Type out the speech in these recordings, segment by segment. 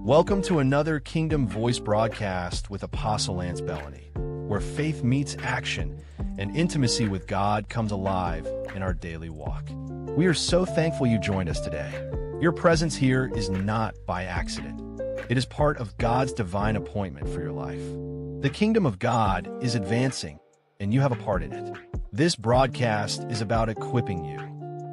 Welcome to another Kingdom Voice broadcast with Apostle Lance Bellany, where faith meets action and intimacy with God comes alive in our daily walk. We are so thankful you joined us today. Your presence here is not by accident. It is part of God's divine appointment for your life. The kingdom of God is advancing, and you have a part in it. This broadcast is about equipping you,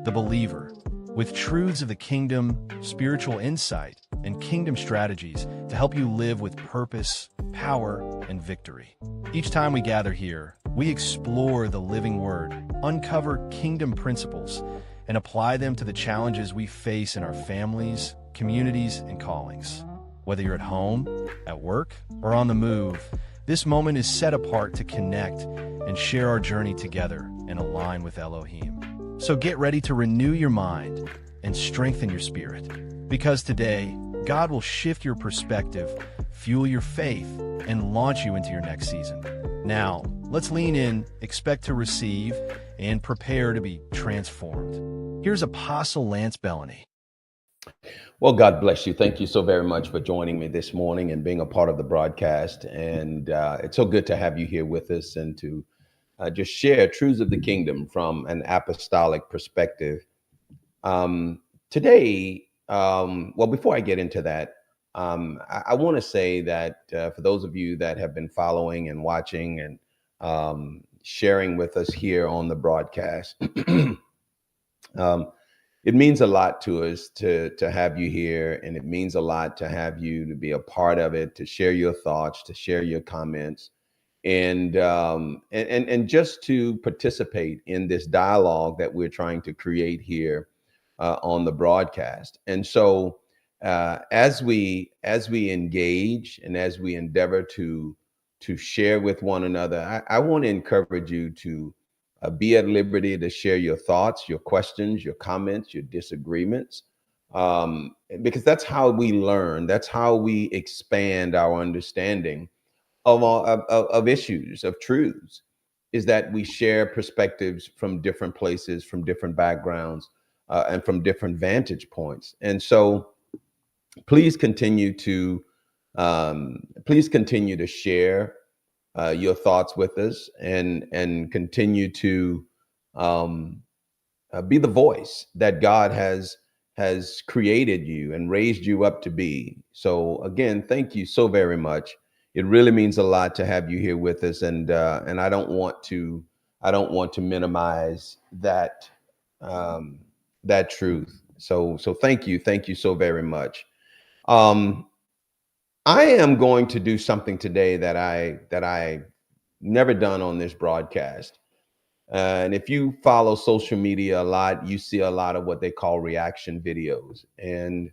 the believer, with truths of the kingdom, spiritual insight, and kingdom strategies to help you live with purpose, power, and victory. Each time we gather here, we explore the living word, uncover kingdom principles, and apply them to the challenges we face in our families, communities, and callings. Whether you're at home, at work, or on the move, this moment is set apart to connect and share our journey together and align with Elohim. So get ready to renew your mind and strengthen your spirit, because today, God will shift your perspective, fuel your faith, and launch you into your next season. Now, let's lean in, expect to receive, and prepare to be transformed. Here's Apostle Lance Bellany. Well, God bless you. Thank you so very much for joining me this morning and being a part of the broadcast. And it's so good to have you here with us and to just share truths of the kingdom from an apostolic perspective. Today, well, before I get into that, I want to say that for those of you that have been following and watching and sharing with us here on the broadcast, it means a lot to us to have you here, and it means a lot to have you to be a part of it, to share your thoughts, to share your comments, and just to participate in this dialogue that we're trying to create here on the broadcast. And so as we engage and as we endeavor to share with one another, I want to encourage you to be at liberty to share your thoughts, your questions, your comments, your disagreements, because that's how we learn. That's how we expand our understanding of issues, of truths, is that we share perspectives from different places, from different backgrounds, and from different vantage points. And so please continue to share your thoughts with us, and continue to be the voice that God has created you and raised you up to be. So again, thank you so very much. It really means a lot to have you here with us, and I don't want to minimize that that truth. So thank you so very much. I am going to do something today that I never done on this broadcast. And if you follow social media a lot, you see a lot of what they call reaction videos. And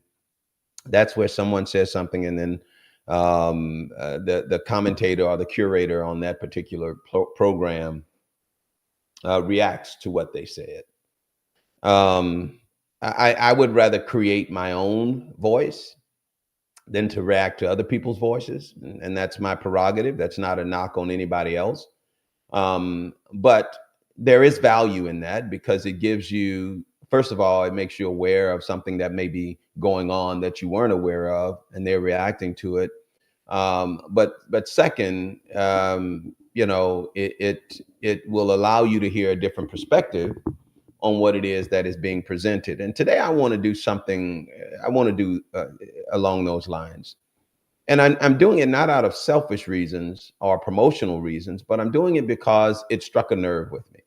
that's where someone says something, and then the commentator or the curator on that particular program reacts to what they said. I would rather create my own voice than to react to other people's voices. And that's my prerogative. That's not a knock on anybody else. But there is value in that, because it gives you, first of all, it makes you aware of something that may be going on that you weren't aware of, and they're reacting to it. But second, it will allow you to hear a different perspective on what it is that is being presented. And today I want to do something, along those lines. And I'm doing it not out of selfish reasons or promotional reasons, but I'm doing it because it struck a nerve with me.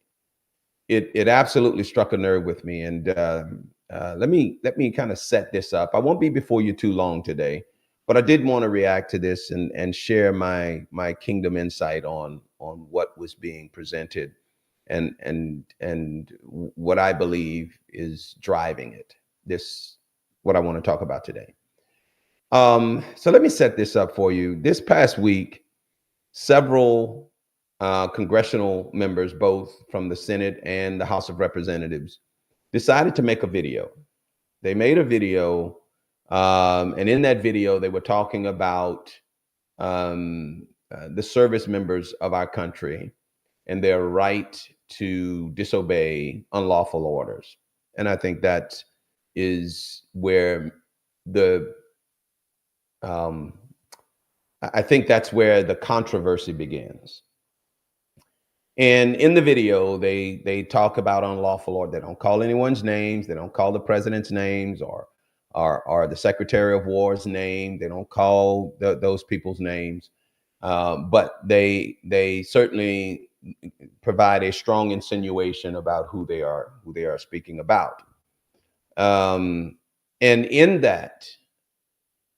It absolutely struck a nerve with me. And let me kind of set this up. I won't be before you too long today, but I did want to react to this and share my kingdom insight on what was being presented, and what I believe is driving it. This, what I want to talk about today. So let me set this up for you. This past week, several congressional members, both from the Senate and the House of Representatives, decided to make a video. They made a video, and in that video, they were talking about the service members of our country and their right to disobey unlawful orders. And I think that is where the um, I think that's where the controversy begins. And in the video, they talk about unlawful order. They don't call anyone's names. They don't call the president's names or the Secretary of War's name. They don't call those people's names, but they certainly provide a strong insinuation about who they are speaking about. And in that,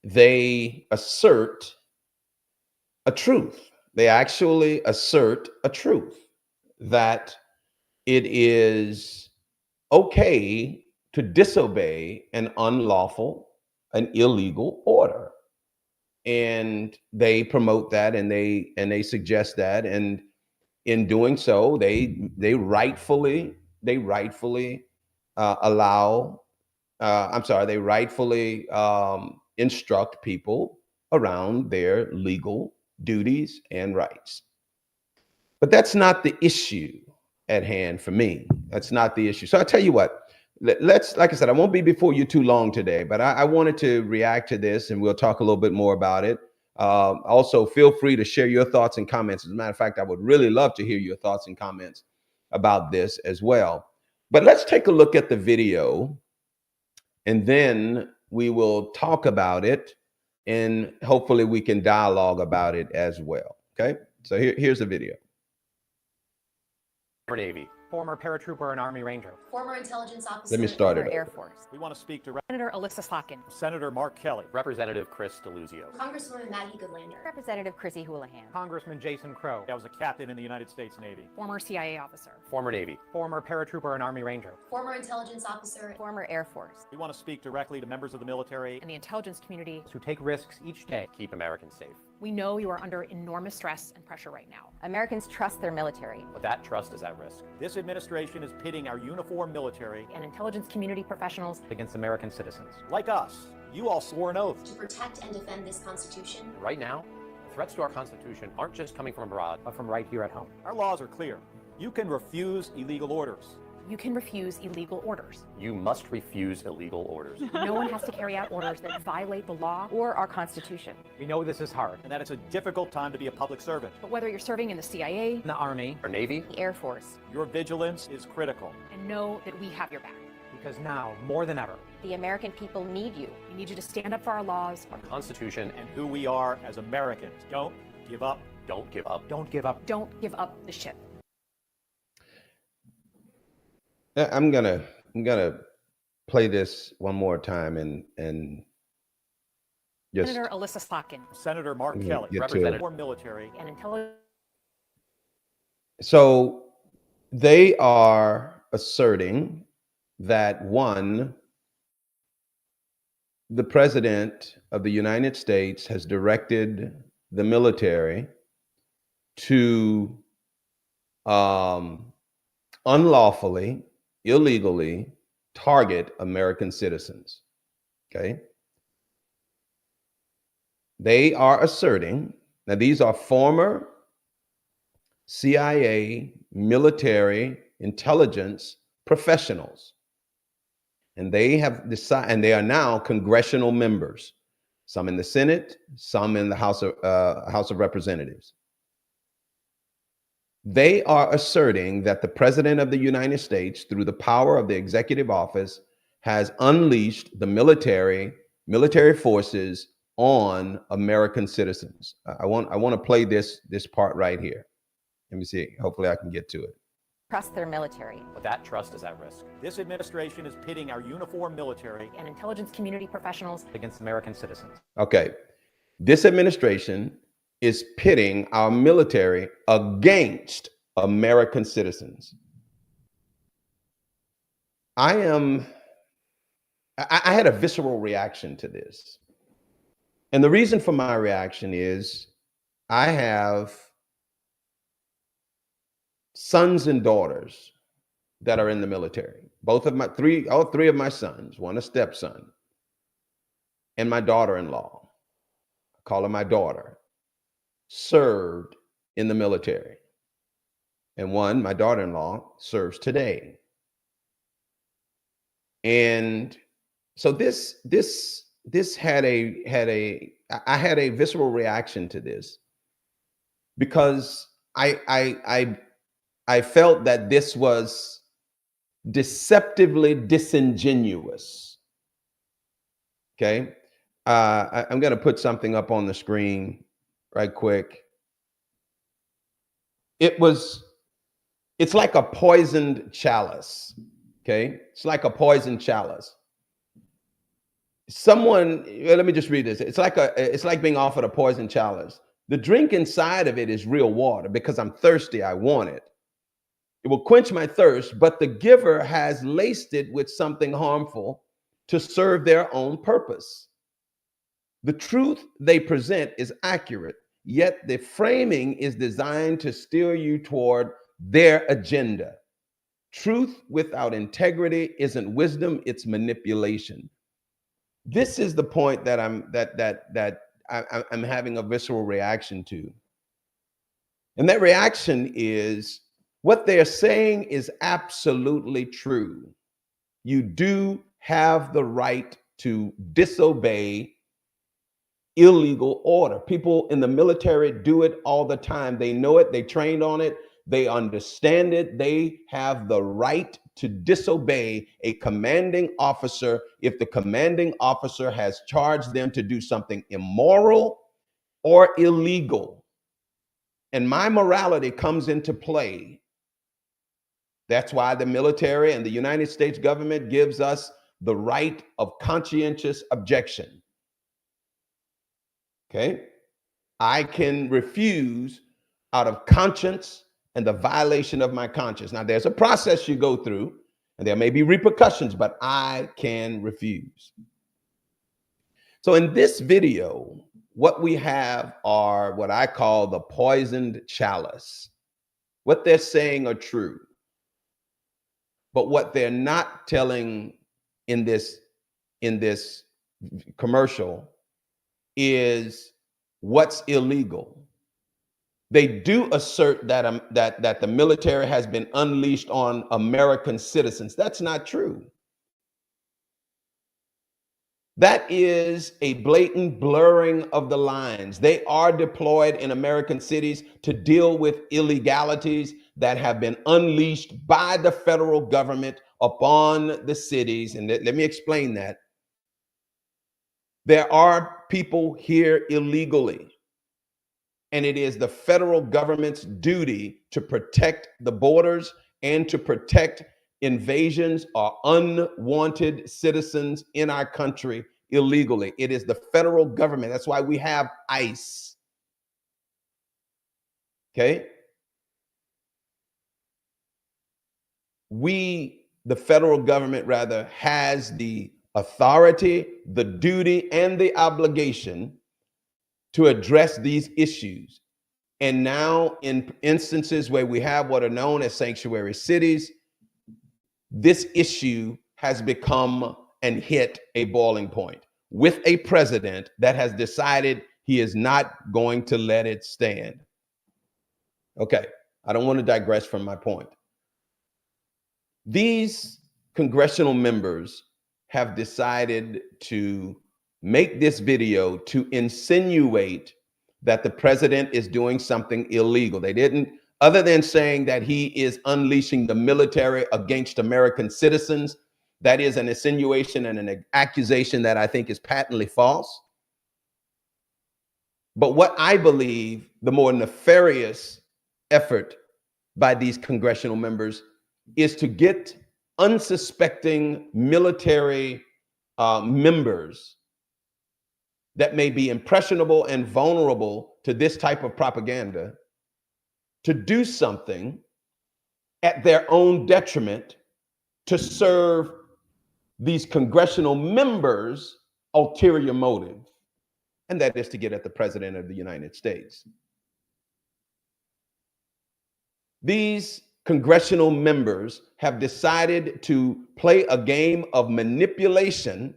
they assert a truth. They actually assert a truth that it is okay to disobey an unlawful, an illegal order. And they promote that, and they suggest that, and in doing so, they rightfully allow. They rightfully instruct people around their legal duties and rights. But that's not the issue at hand for me. That's not the issue. So I tell you what, let's, like I said, I won't be before you too long today, but I wanted to react to this, and we'll talk a little bit more about it. Also, feel free to share your thoughts and comments. As a matter of fact, I would really love to hear your thoughts and comments about this as well. But let's take a look at the video, and then we will talk about it, and hopefully we can dialogue about it as well. Okay, so here's the video. Navy, former paratrooper and Army Ranger, former intelligence officer, Let me start it. Air Force. We want to speak to Senator Alyssa Slotkin, Senator Mark Kelly, Representative Chris DeLuzio, Congresswoman Maggie Goodlander, Representative Chrissy Houlihan, Congressman Jason Crow. I was a captain in the United States Navy, former CIA officer, former Navy, former paratrooper and Army Ranger, former intelligence officer, former Air Force, We want to speak directly to members of the military and the intelligence community who take risks each day to keep Americans safe. We know you are under enormous stress and pressure right now. Americans trust their military. But that trust is at risk. This administration is pitting our uniformed military And intelligence community professionals against American citizens. Like us. You all swore an oath. to protect and defend this Constitution. Right now, threats to our Constitution aren't just coming from abroad, But from right here at home. Our laws are clear. You can refuse illegal orders. You can refuse illegal orders. you must refuse illegal orders. No one has to carry out orders that violate the law. Or our Constitution. We know this is hard and that it's a difficult time to be a public servant. But whether you're serving in the CIA, In the Army, Our Navy, The Air Force. your vigilance is critical. and know that we have your back. Because now, more than ever, The American people need you. We need you to stand up for our laws. our Constitution, and who we are as Americans. Don't give up. don't give up. Don't give up. Don't give up the ship. I'm gonna play this one more time and just Senator Alyssa Slotkin, Senator Mark Mm, Kelly, get to it. representative for military. and intelligence. so they are asserting that one, the president of the United States has directed the military to unlawfully, illegally target American citizens. Okay. They are asserting, now these are former CIA military intelligence professionals. And they have decided, and they are now congressional members, some in the Senate, some in the House of Representatives. They are asserting that the President of the United States, through the power of the executive office, has unleashed the military forces on American citizens. I want to play this part right here. Let me see. Hopefully, I can get to it. Trust their military. But that trust is at risk This administration is pitting our uniformed military and intelligence community professionals against American citizens. Okay. This administration is pitting our military against American citizens. I had a visceral reaction to this. And the reason for my reaction is I have sons and daughters that are in the military. All three of my sons, one a stepson, and my daughter-in-law, I call her my daughter, served in the military. And one, my daughter-in-law, serves today. And so this I had a visceral reaction to this because I felt that this was deceptively disingenuous. Okay. I'm going to put something up on the screen right quick. It's like a poisoned chalice. Okay. It's like a poisoned chalice. Let me just read this. It's like being offered a poisoned chalice. The drink inside of it is real water because I'm thirsty. I want it. It will quench my thirst, but the giver has laced it with something harmful to serve their own purpose. The truth they present is accurate, yet the framing is designed to steer you toward their agenda. Truth without integrity isn't wisdom, it's manipulation. This is the point that I'm having a visceral reaction to. And that reaction is what they're saying is absolutely true. You do have the right to disobey illegal order. People in the military do it all the time. They know it, they trained on it, they understand it. They have the right to disobey a commanding officer if the commanding officer has charged them to do something immoral or illegal. And my morality comes into play. That's why the military and the United States government gives us the right of conscientious objection. Okay? I can refuse out of conscience and the violation of my conscience. Now, there's a process you go through, and there may be repercussions, but I can refuse. So in this video, what we have are what I call the poisoned chalice. What they're saying are true, but what they're not telling in this commercial is what's illegal. They do assert that that the military has been unleashed on American citizens. That's not true. That is a blatant blurring of the lines. They are deployed in American cities to deal with illegalities that have been unleashed by the federal government upon the cities. And let me explain that. There are people here illegally. And it is the federal government's duty to protect the borders and to protect invasions or unwanted citizens in our country illegally. It is the federal government. That's why we have ICE. Okay? The federal government rather, has the authority, the duty, and the obligation to address these issues. And now in instances where we have what are known as sanctuary cities, this issue has become and hit a boiling point with a president that has decided he is not going to let it stand. Okay, I don't want to digress from my point. These congressional members have decided to make this video to insinuate that the president is doing something illegal. They didn't, other than saying that he is unleashing the military against American citizens. That is an insinuation and an accusation that I think is patently false. But what I believe the more nefarious effort by these congressional members is to get unsuspecting military members that may be impressionable and vulnerable to this type of propaganda to do something at their own detriment to serve these congressional members' ulterior motive, and that is to get at the president of the United States. These congressional members have decided to play a game of manipulation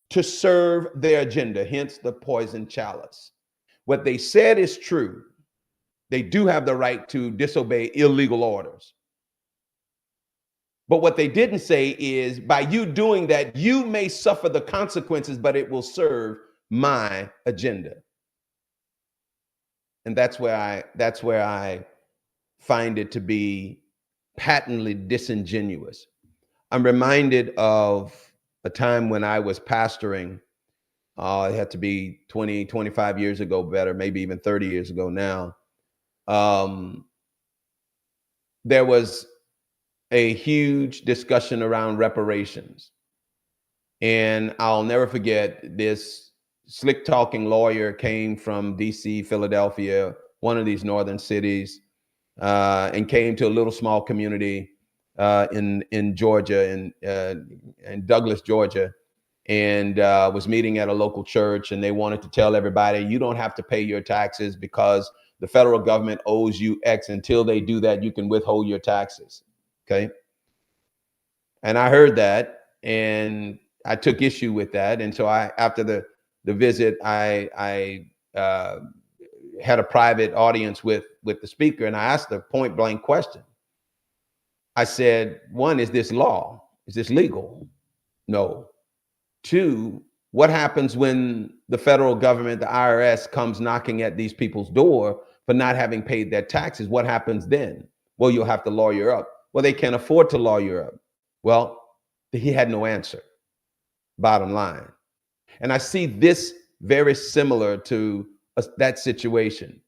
to serve their agenda, hence the poison chalice. What they said is true. They do have the right to disobey illegal orders. But what they didn't say is, by you doing that, you may suffer the consequences, but it will serve my agenda. And that's where I find it to be patently disingenuous. I'm reminded of a time when I was pastoring. It had to be 20, 25 years ago, better, maybe even 30 years ago now. There was a huge discussion around reparations. And I'll never forget, this slick talking lawyer came from DC, Philadelphia, one of these northern cities, and came to a little small community in Georgia, in Douglas, Georgia, and was meeting at a local church. And they wanted to tell everybody, you don't have to pay your taxes because the federal government owes you X. Until they do that, you can withhold your taxes. Okay. And I heard that, and I took issue with that. And so after the visit, I had a private audience with the speaker, and I asked a point blank question. I said, one, is this law? Is this legal? No. Two, what happens when the federal government, the IRS, comes knocking at these people's door for not having paid their taxes? What happens then? Well, you'll have to lawyer up. Well, they can't afford to lawyer up. Well, he had no answer, bottom line. And I see this very similar to that situation.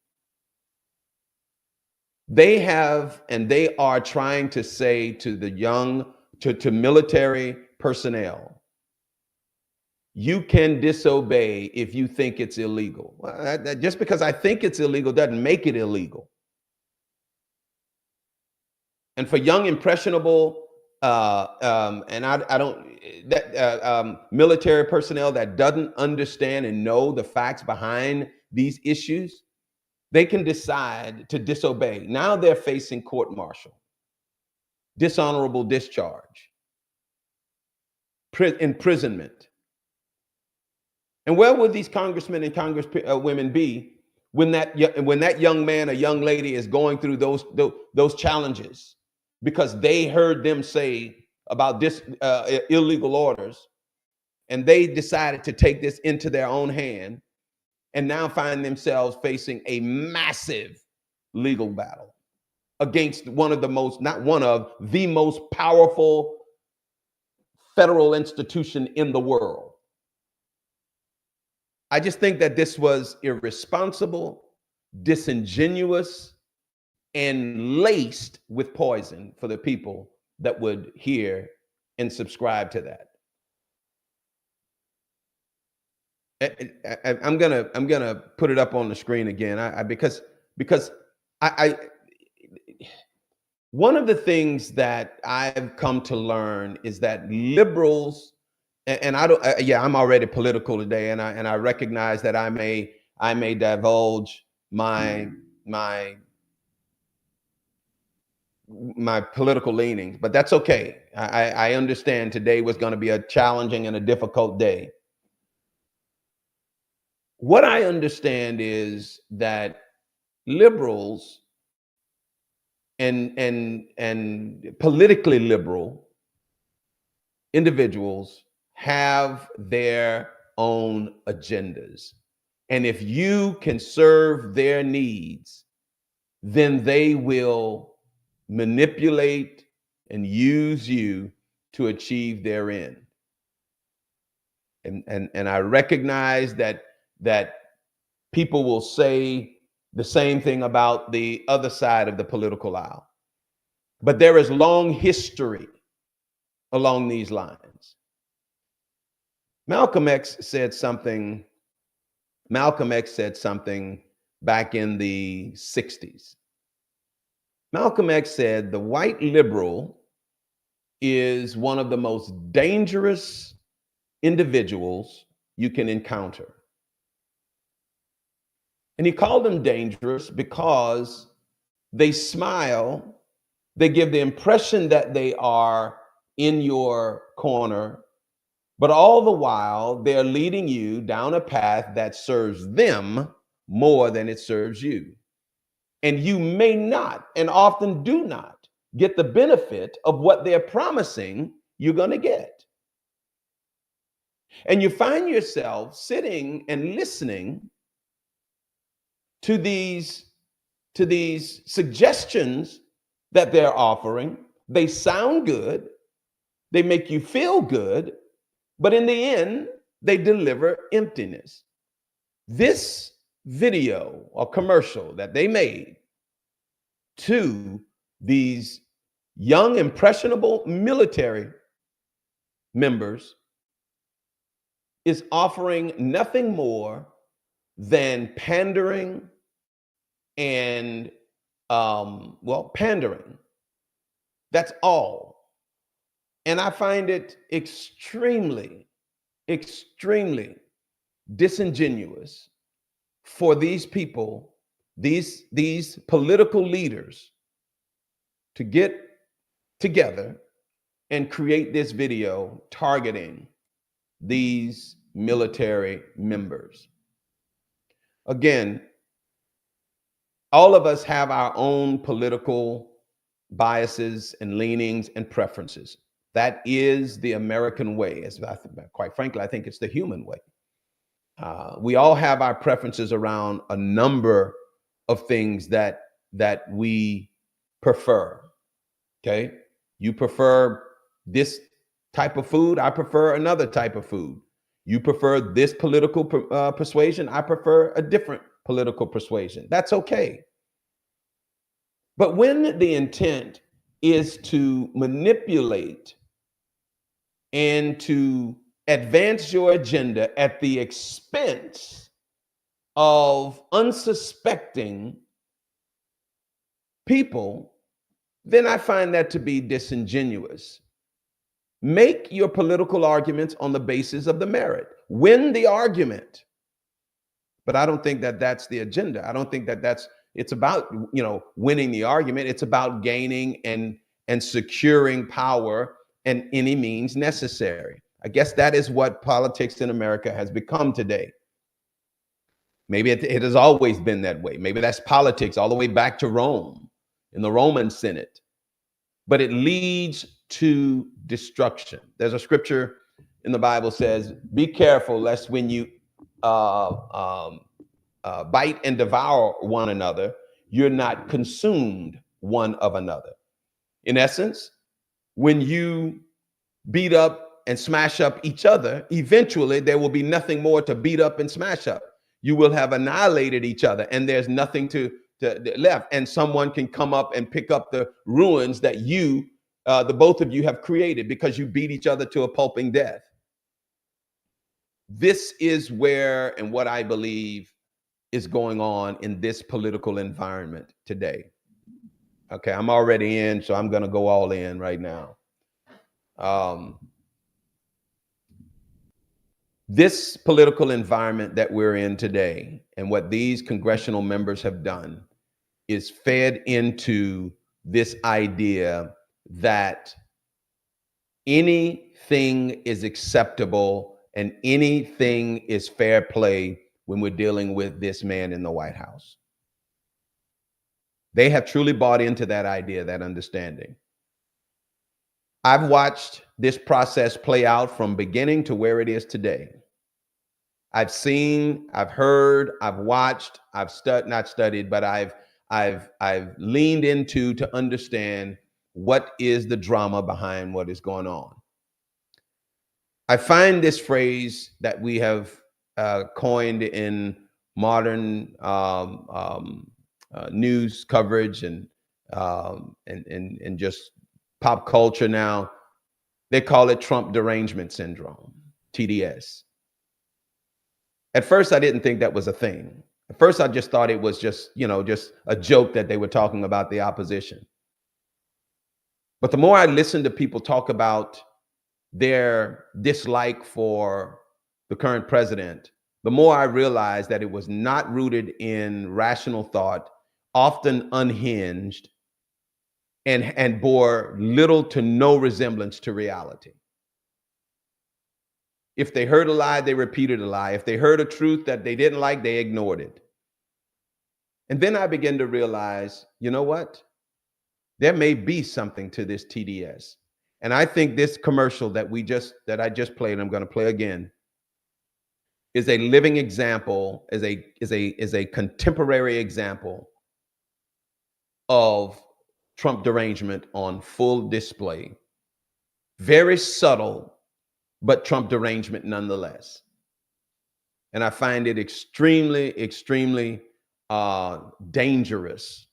They have, and they are trying to say to the young, to military personnel, you can disobey if you think it's illegal. Well, just because I think it's illegal doesn't make it illegal. And for young, impressionable, and I don't, military personnel that doesn't understand and know the facts behind these issues, they can decide to disobey. Now they're facing court-martial, dishonorable discharge, imprisonment. And where would these congressmen and congresswomen be when that young man or young lady is going through those challenges because they heard them say about this illegal orders, and they decided to take this into their own hand, and now find themselves facing a massive legal battle against one of the most, not one of, the most powerful federal institution in the world. I just think that this was irresponsible, disingenuous, and laced with poison for the people that would hear and subscribe to that. I'm gonna put it up on the screen again. Because one of the things that I've come to learn is that liberals, and I don't, I'm already political today, and I recognize that I may divulge my political leanings, but that's okay. I understand today was going to be a challenging and a difficult day. What I understand is that liberals and politically liberal individuals have their own agendas. And if you can serve their needs, then they will manipulate and use you to achieve their end. And I recognize that people will say the same thing about the other side of the political aisle. But there is long history along these lines. Malcolm X said something back in the 60s. Malcolm X said the white liberal is one of the most dangerous individuals you can encounter. And he called them dangerous because they smile, they give the impression that they are in your corner, but all the while they're leading you down a path that serves them more than it serves you. And you may not, and often do not, get the benefit of what they're promising you're going to get. And you find yourself sitting and listening to these suggestions that they're offering. They sound good, they make you feel good, but in the end, they deliver emptiness. This video or commercial that they made to these young, impressionable military members is offering nothing more than pandering and, pandering. That's all. And I find it extremely, extremely disingenuous for these people, these political leaders, to get together and create this video targeting these military members. Again, all of us have our own political biases and leanings and preferences. That is the American way. Quite frankly, I think it's the human way. We all have our preferences around a number of things that we prefer. Okay, you prefer this type of food. I prefer another type of food. You prefer this political persuasion. I prefer a different political persuasion. That's okay. But when the intent is to manipulate and to advance your agenda at the expense of unsuspecting people, then I find that to be disingenuous. Make your political arguments on the basis of the merit. Win the argument. But I don't think that that's the agenda. I don't think that it's about, winning the argument. It's about gaining and securing power and any means necessary. I guess that is what politics in America has become today. Maybe it has always been that way. Maybe that's politics all the way back to Rome, in the Roman Senate. But it leads to destruction. There's a scripture in the Bible says, be careful lest when you bite and devour one another, you're not consumed one of another. In essence, when you beat up and smash up each other, eventually there will be nothing more to beat up and smash up. You will have annihilated each other and there's nothing to left. And someone can come up and pick up the ruins that the both of you have created because you beat each other to a pulping death. This is where and what I believe is going on in this political environment today. Okay, I'm already in, so I'm going to go all in right now. This political environment that we're in today and what these congressional members have done is fed into this idea that anything is acceptable and anything is fair play when we're dealing with this man in the White House. They have truly bought into that idea, that understanding. I've watched this process play out from beginning to where it is today. I've seen, I've heard, I've watched, I've not studied, but I've leaned into to understand what is the drama behind what is going on. I find this phrase that we have coined in modern news coverage and just pop culture now. They call it Trump derangement syndrome, TDS. At first, I didn't think that was a thing. At first, I just thought it was just a joke that they were talking about the opposition. But the more I listened to people talk about their dislike for the current president, the more I realized that it was not rooted in rational thought, often unhinged, and bore little to no resemblance to reality. If they heard a lie, they repeated a lie. If they heard a truth that they didn't like, they ignored it. And then I began to realize, you know what? there may be something to this TDS. And I think this commercial that I just played, I'm going to play again, is a living example, is a contemporary example of Trump derangement on full display. Very subtle, but Trump derangement nonetheless. And I find it extremely, extremely dangerous.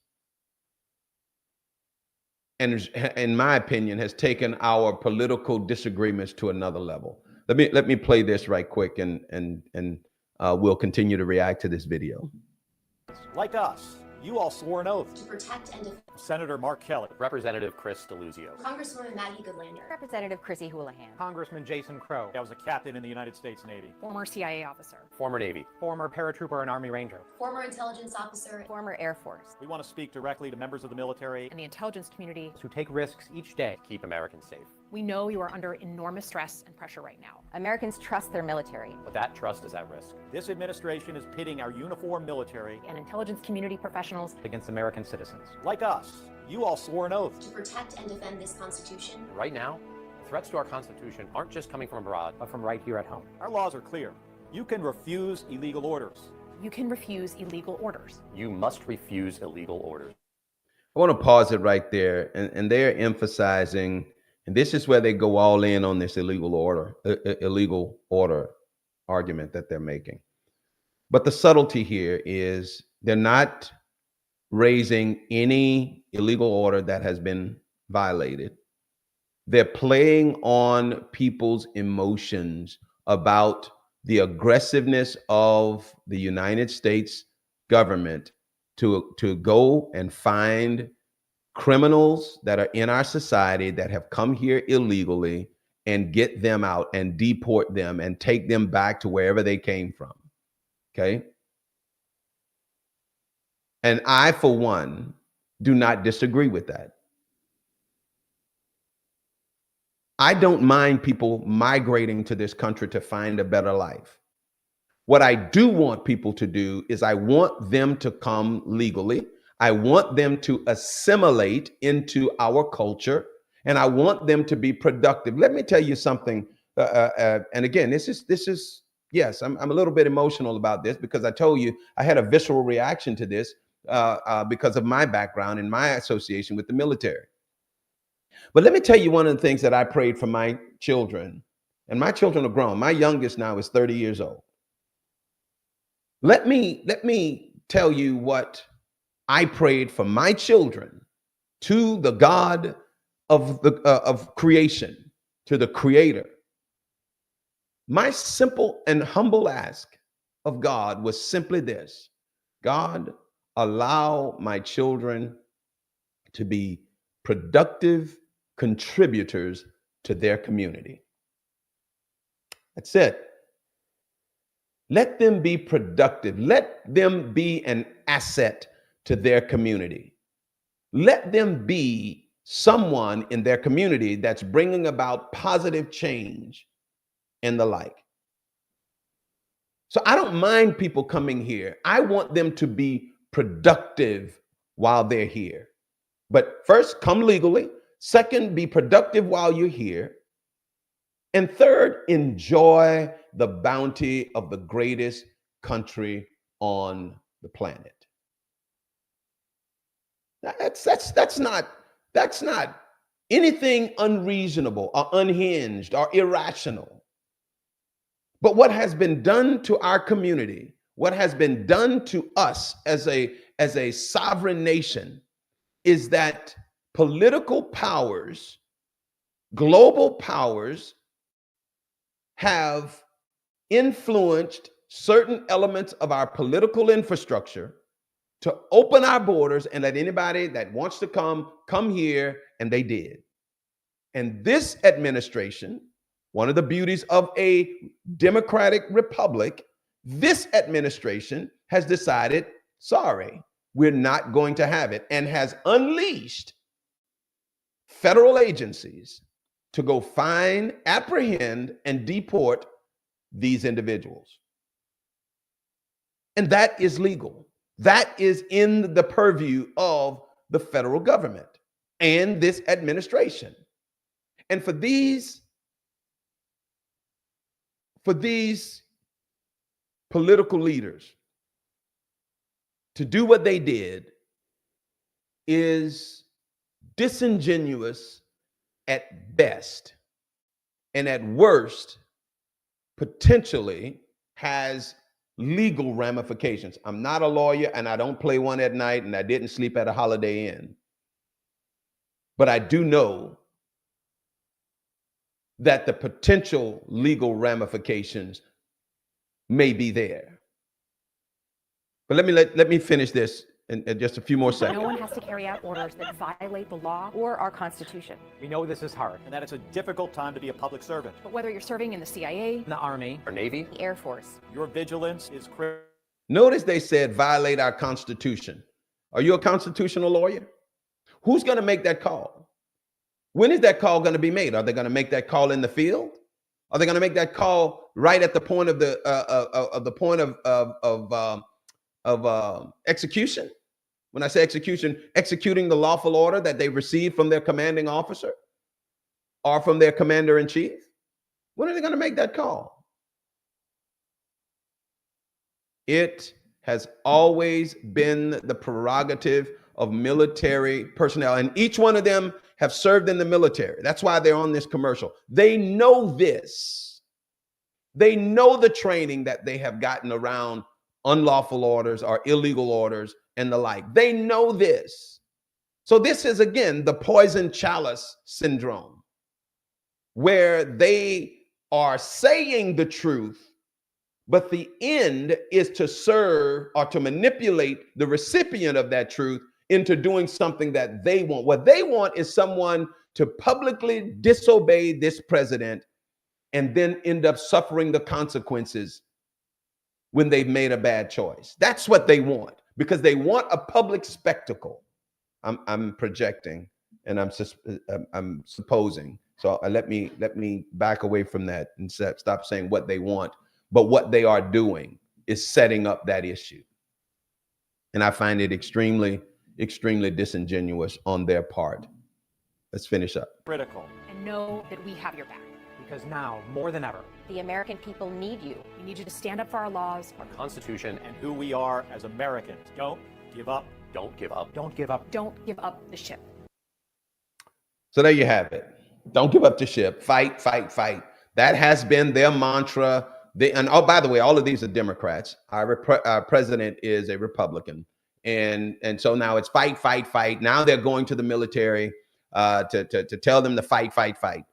And in my opinion, has taken our political disagreements to another level. Let me play this right quick, and we'll continue to react to this video. Like us, you all swore an oath. to protect and defend Senator Mark Kelly, Representative Chris Deluzio, Congresswoman Maggie Goodlander, Representative Chrissy Houlihan. Congressman Jason Crow, I was a captain in the United States Navy. Former CIA officer. former Navy, former paratrooper and Army Ranger. former intelligence officer, Former Air Force. We want to speak directly to members of the military. And the intelligence community. Who take risks each day. keep Americans safe. We know you are under enormous stress and pressure right now. Americans trust their military. But that trust is at risk. This administration is pitting our uniformed military, And intelligence community professionals. Against American citizens. like us. You all swore an oath. to protect and defend this Constitution, Right now, the threats to our Constitution aren't just coming from abroad. But from right here at home. Our laws are clear. You can refuse illegal orders. You can refuse illegal orders. You must refuse illegal orders. I want to pause it right there, and they're emphasizing, and this is where they go all in on this illegal order argument that they're making. But the subtlety here is they're not raising any illegal order that has been violated. They're playing on people's emotions about the aggressiveness of the United States government to go and find criminals that are in our society that have come here illegally and get them out and deport them and take them back to wherever they came from. Okay. And I, for one, do not disagree with that. I don't mind people migrating to this country to find a better life. What I do want people to do is I want them to come legally. I want them to assimilate into our culture, and I want them to be productive. Let me tell you something. And again, this is yes, I'm a little bit emotional about this because I told you I had a visceral reaction to this because of my background and my association with the military. But let me tell you one of the things that I prayed for my children, and my children are grown. My youngest now is 30 years old. Let me tell you what I prayed for my children to the God of creation, to the Creator. My simple and humble ask of God was simply this: God, allow my children to be productive contributors to their community. That's it. Let them be productive. Let them be an asset to their community. Let them be someone in their community that's bringing about positive change and the like. So I don't mind people coming here. I want them to be productive while they're here. But first, come legally. Second, be productive while you're here. And third, enjoy the bounty of the greatest country on the planet. That's not anything unreasonable or unhinged or irrational. But what has been done to our community, what has been done to us as a sovereign nation, is that political powers, global powers, have influenced certain elements of our political infrastructure to open our borders and let anybody that wants to come here, and they did. And this administration, one of the beauties of a democratic republic, this administration has decided, sorry, we're not going to have it, and has unleashed federal agencies to go find, apprehend, and deport these individuals. And that is legal. That is in the purview of the federal government. and this administration. And for these political leaders to do what they did is disingenuous at best, and at worst, potentially has legal ramifications. I'm not a lawyer, and I don't play one at night, and I didn't sleep at a Holiday Inn. But I do know that the potential legal ramifications may be there. But let me finish this in just a few more seconds. No one has to carry out orders that violate the law. Or our Constitution. We know this is hard. And that it's a difficult time to be a public servant. But whether you're serving in the CIA, The Army, Our Navy, The Air Force. Your vigilance is critical. Notice they said violate our Constitution. Are you a constitutional lawyer? Who's going to make that call? When is that call going to be made? Are they going to make that call in the field? Are they going to make that call right at the point of the execution? When I say execution, executing the lawful order that they received from their commanding officer or from their commander in chief? When are they going to make that call? It has always been the prerogative of military personnel, and each one of them have served in the military. That's why they're on this commercial. They know this. They know the training that they have gotten around unlawful orders or illegal orders and the like. They know this. So this is, again, the poison chalice syndrome, where they are saying the truth, but the end is to serve or to manipulate the recipient of that truth into doing something that they want. What they want is someone to publicly disobey this president and then end up suffering the consequences when they've made a bad choice. That's what they want, because they want a public spectacle. I'm projecting and I'm supposing. So let me back away from that and stop saying what they want. But what they are doing is setting up that issue. And I find it extremely, extremely disingenuous on their part. Let's finish up. Critical. and know that we have your back. Because now, more than ever, The American people need you. We need you to stand up for our laws. our Constitution, And who we are as Americans. Don't give up. don't give up. don't give up. Don't give up the ship. So there you have it. Don't give up the ship. Fight, fight, fight. That has been their mantra. And oh, by the way, all of these are Democrats. Our president is a Republican. And so now it's fight, fight, fight. Now they're going to the military to tell them to fight, fight, fight.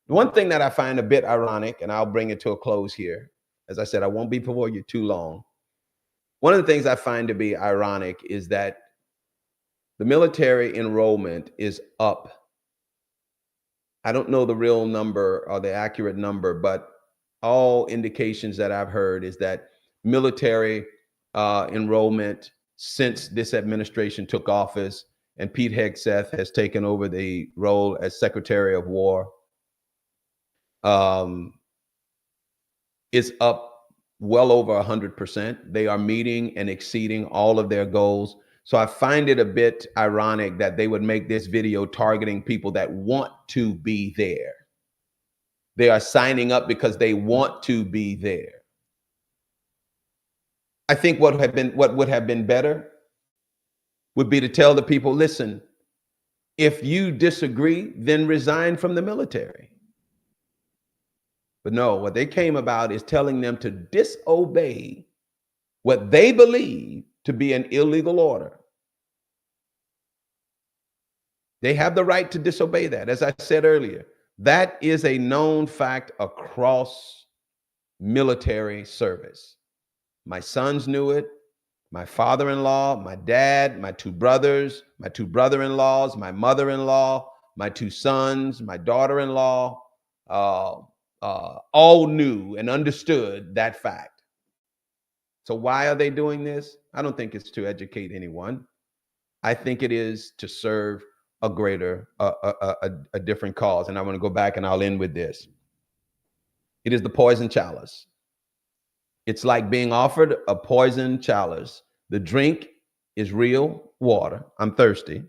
The one thing that I find a bit ironic, and I'll bring it to a close here. As I said, I won't be before you too long. One of the things I find to be ironic is that the military enrollment is up. I don't know the real number or the accurate number, but all indications that I've heard is that military enrollment since this administration took office and Pete Hegseth has taken over the role as Secretary of War is up well over 100%. They are meeting and exceeding all of their goals. So I find it a bit ironic that they would make this video targeting people that want to be there. They are signing up because they want to be there. I think what would have been better would be to tell the people, listen, if you disagree, then resign from the military. But no, what they came about is telling them to disobey what they believe to be an illegal order. They have the right to disobey that. As I said earlier, that is a known fact across military service. My sons knew it. My father-in-law, my dad, my two brothers, my two brother-in-laws, my mother-in-law, my two sons, my daughter-in-law, all knew and understood that fact. So why are they doing this? I don't think it's to educate anyone. I think it is to serve a greater, a different cause. And I want to go back and I'll end with this. It is the poison chalice. It's like being offered a poison chalice. The drink is real water. I'm thirsty.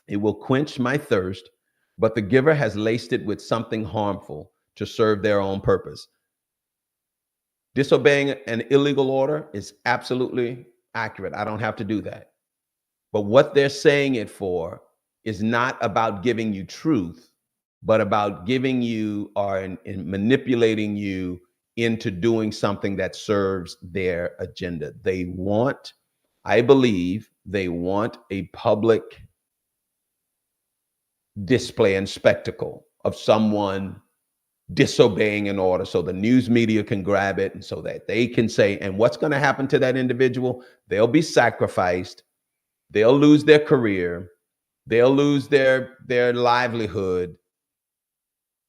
It will quench my thirst, but the giver has laced it with something harmful to serve their own purpose. Disobeying an illegal order is absolutely accurate. I don't have to do that. But what they're saying it for is not about giving you truth, but about giving you or in manipulating you into doing something that serves their agenda. They want, I believe, they want a public display and spectacle of someone disobeying an order so the news media can grab it and so that they can say, and what's going to happen to that individual? They'll be sacrificed. They'll lose their career. They'll lose their livelihood.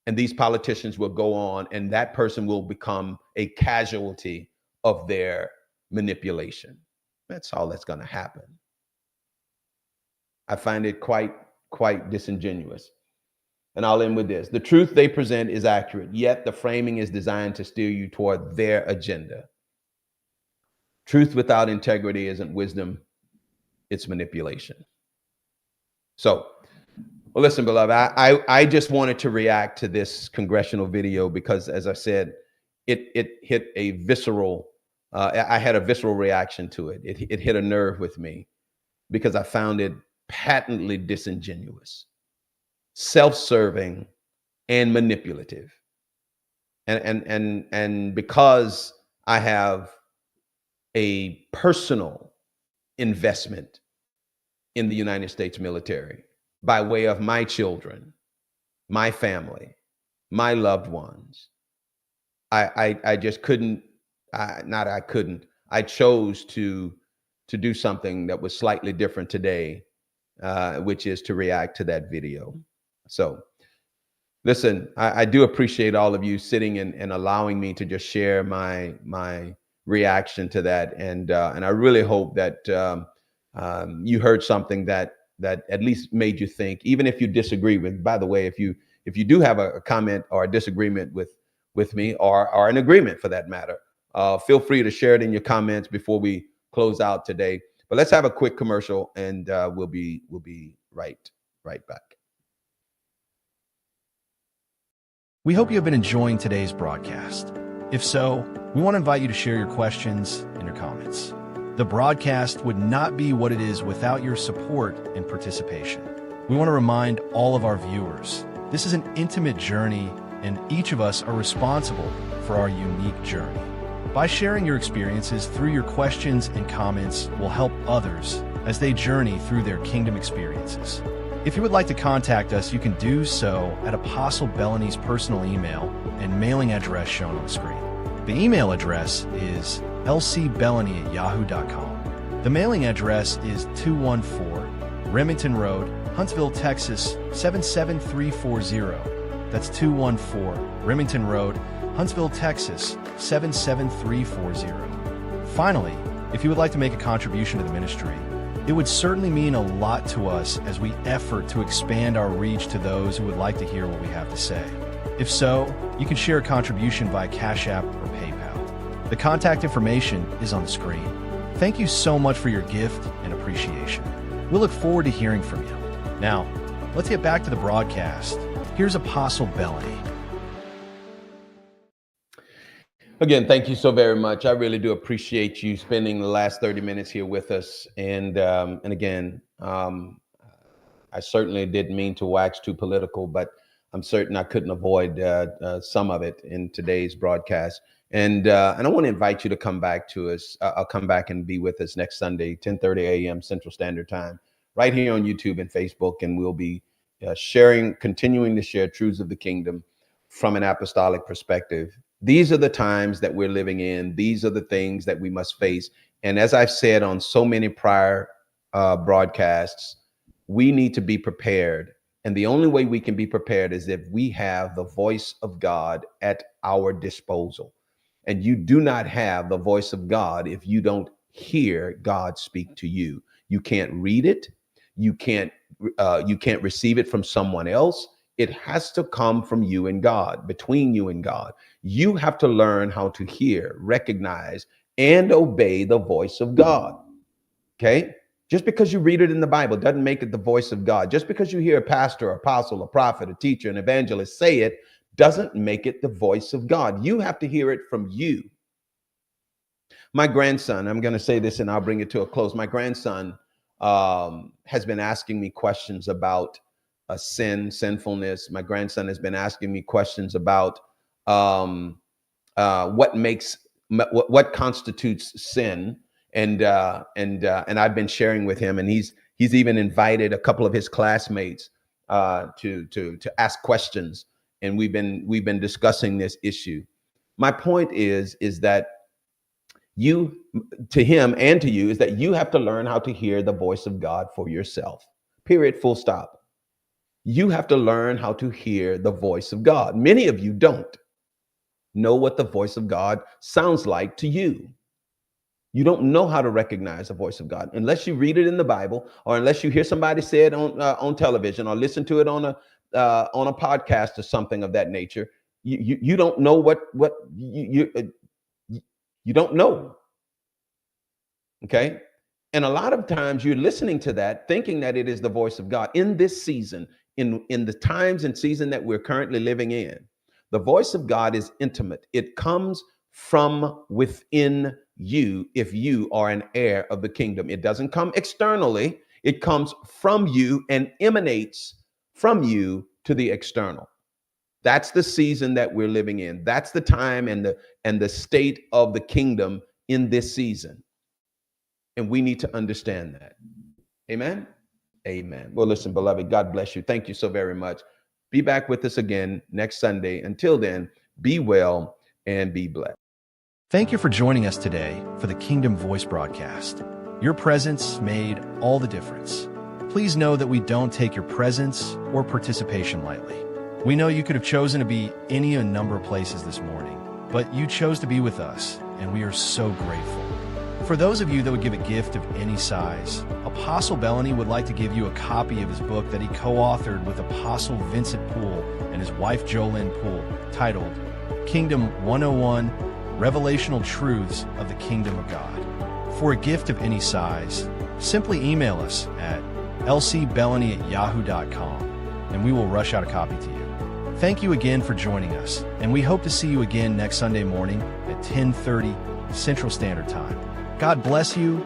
And these politicians will go on, and that person will become a casualty of their manipulation. That's all that's going to happen. I find it quite disingenuous. And I'll end with this. The truth they present is accurate, yet the framing is designed to steer you toward their agenda. Truth without integrity isn't wisdom, it's manipulation. So, well, listen, beloved, I just wanted to react to this congressional video because, as I said, it hit a visceral, I had a visceral reaction to it. It hit a nerve with me because I found it patently disingenuous, self-serving, and manipulative. And because I have a personal investment in the United States military by way of my children, my family, my loved ones, I just couldn't, I chose to do something that was slightly different today, which is to react to that video. So listen, I do appreciate all of you sitting and allowing me to just share my reaction to that. And I really hope that you heard something that at least made you think, even if you disagree with, by the way, if you do have a comment or a disagreement with me or an agreement for that matter, feel free to share it in your comments before we close out today. But let's have a quick commercial and we'll be right back. We hope you have been enjoying today's broadcast. If so, we want to invite you to share your questions and your comments. The broadcast would not be what it is without your support and participation. We want to remind all of our viewers, this is an intimate journey and each of us are responsible for our unique journey. By sharing your experiences through your questions and comments will help others as they journey through their kingdom experiences. If you would like to contact us, you can do so at Apostle Bellany's personal email and mailing address shown on the screen. The email address is lcbellany@yahoo.com. The mailing address is 214 Remington Road, Huntsville, Texas 77340. That's 214 Remington Road, Huntsville, Texas 77340. Finally, if you would like to make a contribution to the ministry, it would certainly mean a lot to us as we effort to expand our reach to those who would like to hear what we have to say. If so, you can share a contribution via Cash App or PayPal. The contact information is on the screen. Thank you so much for your gift and appreciation. We'll look forward to hearing from you. Now, let's get back to the broadcast. Here's Apostle Bellany. Again, thank you so very much. I really do appreciate you spending the last 30 minutes here with us. And again, I certainly didn't mean to wax too political, but I'm certain I couldn't avoid some of it in today's broadcast. And I want to invite you to come back to us. I'll come back and be with us next Sunday, 10:30 a.m. Central Standard Time, right here on YouTube and Facebook. And we'll be continuing to share truths of the kingdom from an apostolic perspective. These are the times that we're living in. These are the things that we must face. And as I've said on so many prior broadcasts, we need to be prepared. And the only way we can be prepared is if we have the voice of God at our disposal. And you do not have the voice of God if you don't hear God speak to you. You can't read it. You can't receive it from someone else. It has to come from you and God, between you and God. You have to learn how to hear, recognize, and obey the voice of God. Okay? Just because you read it in the Bible doesn't make it the voice of God. Just because you hear a pastor, apostle, a prophet, a teacher, an evangelist say it doesn't make it the voice of God. You have to hear it from you. My grandson, I'm going to say this and I'll bring it to a close. My grandson has been asking me questions about sinfulness. My grandson has been asking me questions about what constitutes sin, and I've been sharing with him, and he's even invited a couple of his classmates to ask questions, and we've been discussing this issue. My point is that to him and to you, is that you have to learn how to hear the voice of God for yourself. Period. Full stop. You have to learn how to hear the voice of God. Many of you don't know what the voice of God sounds like to you. You don't know how to recognize the voice of God unless you read it in the Bible, or unless you hear somebody say it on television, or listen to it on a podcast or something of that nature. You don't know what you don't know. Okay. And a lot of times you're listening to that, thinking that it is the voice of God. In this season, in the times and season that we're currently living in, the voice of God is intimate. It comes from within you if you are an heir of the kingdom. It doesn't come externally. It comes from you and emanates from you to the external. That's the season that we're living in. That's the time and the state of the kingdom in this season. And we need to understand that. Amen. Amen. Well, listen, beloved, God bless you. Thank you so very much. Be back with us again next Sunday. Until then, be well and be blessed. Thank you for joining us today for the Kingdom Voice broadcast. Your presence made all the difference. Please know that we don't take your presence or participation lightly. We know you could have chosen to be a number of places this morning, but you chose to be with us, and we are so grateful. For those of you that would give a gift of any size, Apostle Bellany would like to give you a copy of his book that he co-authored with Apostle Vincent Poole and his wife Jolynn Poole, titled Kingdom 101, Revelational Truths of the Kingdom of God. For a gift of any size, simply email us at lcbellany@yahoo.com, and we will rush out a copy to you. Thank you again for joining us, and we hope to see you again next Sunday morning at 10:30 Central Standard Time. God bless you.